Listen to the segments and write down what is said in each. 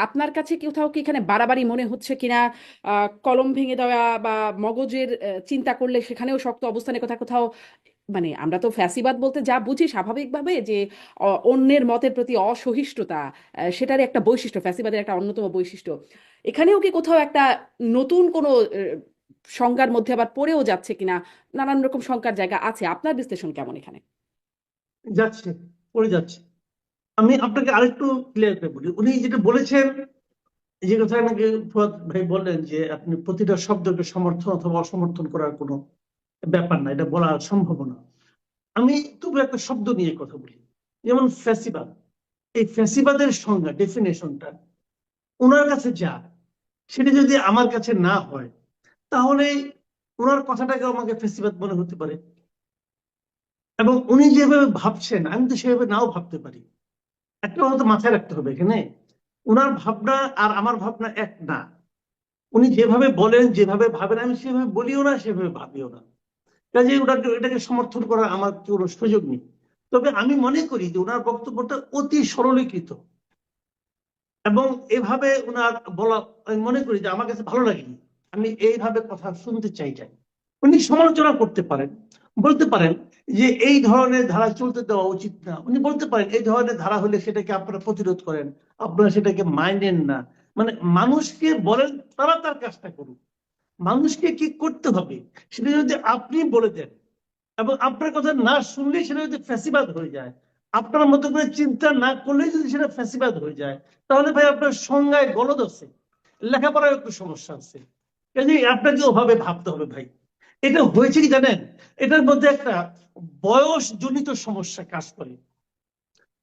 আপনার কাছে কোথাও কি এখানে বাড়াবাড়ি মনে হচ্ছে কিনা? কলম ভেঙে দেওয়া বা মগজের চিন্তা করলে সেখানেও শক্ত অবস্থানে কোথাও কোথাও, মানে আমরা তো ফ্যাসিবাদ বলতে যা বুঝি স্বাভাবিকভাবে যে অন্যের মতের প্রতি অসহিষ্ণুতা, সেটারই একটা বৈশিষ্ট্য, ফ্যাসিবাদের একটা অন্যতম বৈশিষ্ট্য। এখানেও কি কোথাও একটা নতুন কোনো সংজ্ঞার মধ্যে আবার পড়েও যাচ্ছে কিনা? নানান রকম সংজ্ঞার জায়গা আছে, আপনার বিশ্লেষণ কেমন এখানে? যাচ্ছে, পড়ে যাচ্ছে। আমি আপনাকে আরেকটু ক্লিয়ার করে বলি, উনি যেটা বলেছেন, যে কথা আমাকে ফুয়াদ ভাই বললেন যে আপনি প্রতিটা শব্দকে সমর্থন অথবা অসমর্থন করার কোনো ব্যাপার না, এটা বলা সম্ভব না। আমি তবু একটা শব্দ নিয়ে কথা বলি, যেমন ফ্যাসিবাদ। এই ফ্যাসিবাদের সংজ্ঞা, ডেফিনেশনটা ওনার কাছে যা, সেটা যদি আমার কাছে না হয়, তাহলে ওনার কথাটাকে আমাকে ফ্যাসিবাদ মনে হতে পারে। এবং উনি যেভাবে ভাবছেন আমি তো সেভাবে নাও ভাবতে পারি। একটা কথা তো মাথায় রাখতে হবে এখানে, ওনার ভাবনা আর আমার ভাবনা এক না। উনি যেভাবে বলেন, যেভাবে ভাবেন, আমি সেভাবে বলিও না, সেভাবে ভাবিও না। কাজে ওনাকে এটাকে সমর্থন করার আমার কোনো সুযোগ নেই। তবে আমি মনে করি যে ওনার বক্তব্যটা অতি সরলীকৃত, এবং এভাবে ওনার বলা আমি মনে করি যে আমার কাছে ভালো লাগেনি। আমি এইভাবে কথা শুনতে চাই। উনি সমালোচনা করতে পারেন, বলতে পারেন যে এই ধরনের ধারা চলতে দেওয়া উচিত না। উনি বলতে পারেন এই ধরনের ধারা হলে সেটাকে আপনারা প্রতিরোধ করেন, আপনারা সেটাকে মানেন না। মানে মানুষকে বলেন তারা তার কাজটা করুক। মানুষকে কি করতে হবে সেটা যদি আপনি বলে দেন, এবং আপনার কথা না শুনলে সেটা যদি ফ্যাসিবাদ হয়ে যায়, আপনার মতো করে চিন্তা না করলে যদি সেটা ফ্যাসিবাদ হয়ে যায়, তাহলে ভাই আপনার সংজ্ঞায় গলদ আছে, লেখাপড়ায় একটু সমস্যা আছে। কাজে আপনাকে ওভাবে ভাবতে হবে ভাই। এটা হয়েছে কি জানেন, এটার মধ্যে একটা বয়স জনিত সমস্যা কাজ করে।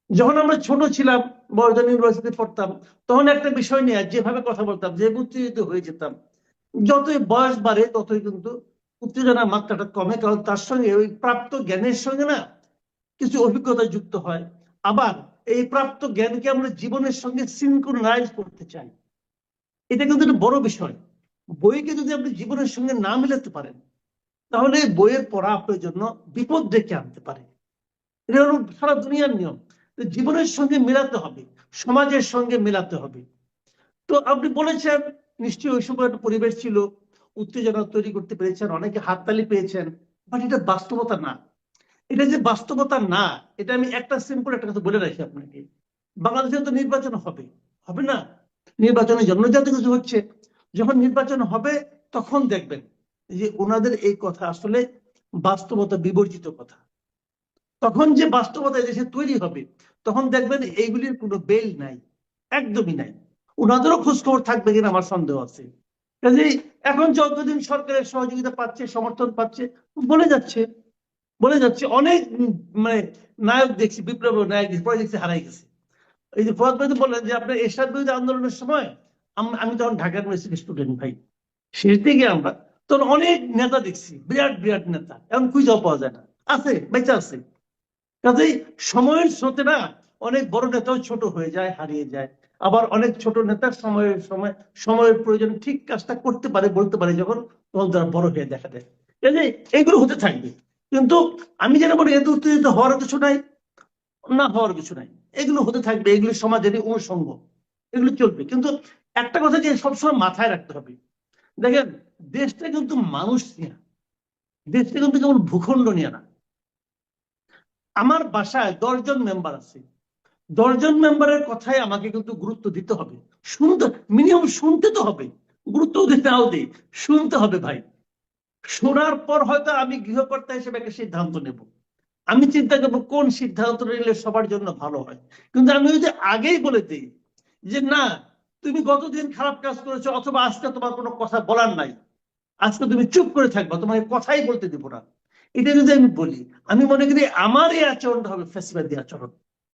যখন আমরা ছোট ছিলাম, বড়জন ইউনিভার্সিটি পড়তাম, তখন একটা বিষয় নিয়ে যেভাবে কথা বলতাম, যে উত্তেজিত হয়ে যেতাম, যতই বয়স বাড়ে ততই কিন্তু উত্তেজনার মাত্রাটা কমে, কারণ তার সঙ্গে ওই প্রাপ্ত জ্ঞানের সঙ্গে না কিছু অভিজ্ঞতা যুক্ত হয়। আবার এই প্রাপ্ত জ্ঞানকে আমরা জীবনের সঙ্গে সিনক্রোনাইজ করতে চাই। এটা কিন্তু একটা বড় বিষয়। বইকে যদি আপনি জীবনের সঙ্গে না মিলাতে পারেন, তাহলে বইয়ের পড়া আপনার জন্য বিপদ ডেকে আনতে পারে। এটা হলো সারা দুনিয়ার নিয়ম। তো জীবনের সঙ্গে মেলাতে হবে, সমাজের সঙ্গে মেলাতে হবে। তো আপনি বলেছেন নিশ্চয়ই ওই সময় একটা পরিবেশ ছিল, উত্তেজনা তৈরি করতে পেরেছেন, অনেকে হাততালি পেয়েছেন, বাট এটা বাস্তবতা না। এটা যে বাস্তবতা না, এটা আমি একটা সিম্পল একটা কথা বলে রাখি আপনাকে। বাংলাদেশে তো নির্বাচন হবে, হবে না? নির্বাচনের জন্য যত কিছু হচ্ছে, যখন নির্বাচন হবে তখন দেখবেন যে ওনাদের এই কথা আসলে বাস্তবতা বিবর্জিত কথা। তখন যে বাস্তবতা দেশে তৈরি হবে, তখন দেখবেন এইগুলির কোনো বেল নাই, একদমই নাই। ওনাদেরও খোঁজখবর থাকবে কিনা আমার সন্দেহ আছে। কাজেই এখন যতদিন সরকারের সহযোগিতা পাচ্ছে, সমর্থন পাচ্ছে, বলে যাচ্ছে, বলে যাচ্ছে অনেক মানে নায়ক দেখছি, বিপ্লব নায়ক দেখছি, পরে দেখছি হারাই গেছে। এই যে ফুয়াদ ভাই তো বললেন যে আপনার এরশাদ বিরোধী আন্দোলনের সময় আমি তখন ঢাকা ইউনিভার্সিটি স্টুডেন্ট ভাই, শেষ দিকে আমরা তখন অনেক নেতা দেখছি, বিরাট বিরাট নেতা, এখন খুঁজেও পাওয়া যায় না। আছে, বেঁচে আছে। কাজেই সময়ের স্রোতে না অনেক বড় নেতাও ছোট হয়ে যায়, হারিয়ে যায়। আবার অনেক ছোট নেতা সময়ের প্রয়োজন ঠিক কাজটা করতে পারে, বলতে পারে যখন, তখন তারা বড় হয়ে দেখা দেয়। কাজেই এইগুলো হতে থাকবে। কিন্তু আমি যেটা বলি, এত উত্তেজিত হওয়ার কিছু নাই, না হওয়ার কিছু নাই। এগুলো হতে থাকবে, এগুলো সমাজের অনুষঙ্গ, এগুলো চলবে। কিন্তু একটা কথা যে সবসময় মাথায় রাখতে হবে, দেখেন দেশটা কিন্তু মানুষ নিয়ে, দেশটা কিন্তু কেমন ভূখণ্ড নিয়ে না। আমার বাসায় 10 জন মেম্বার আছে, 10 জন মেম্বারের কথাই আমাকে কিন্তু গুরুত্ব দিতে হবে, শুনতে, মিনিমাম শুনতে তো হবে। গুরুত্ব দিতে নাও দিই, শুনতে হবে ভাই। শোনার পর হয়তো আমি গৃহকর্তা হিসেবে একটা সিদ্ধান্ত নেব। আমি চিন্তা করবো কোন সিদ্ধান্ত নিলে সবার জন্য ভালো হয়। কিন্তু আমি যদি আগেই বলে দিই যে না, তুমি গতদিন খারাপ কাজ করেছো, অথবা আজকে তোমার কোনো কথা বলার নাই, আজকে তুমি চুপ করে থাকবা, তোমাকে কথাই বলতে দিব না, এটা যদি আমি বলি, আমি মনে করি আমার এই আচরণটা হবে ফ্যাসিবাদী আচরণ।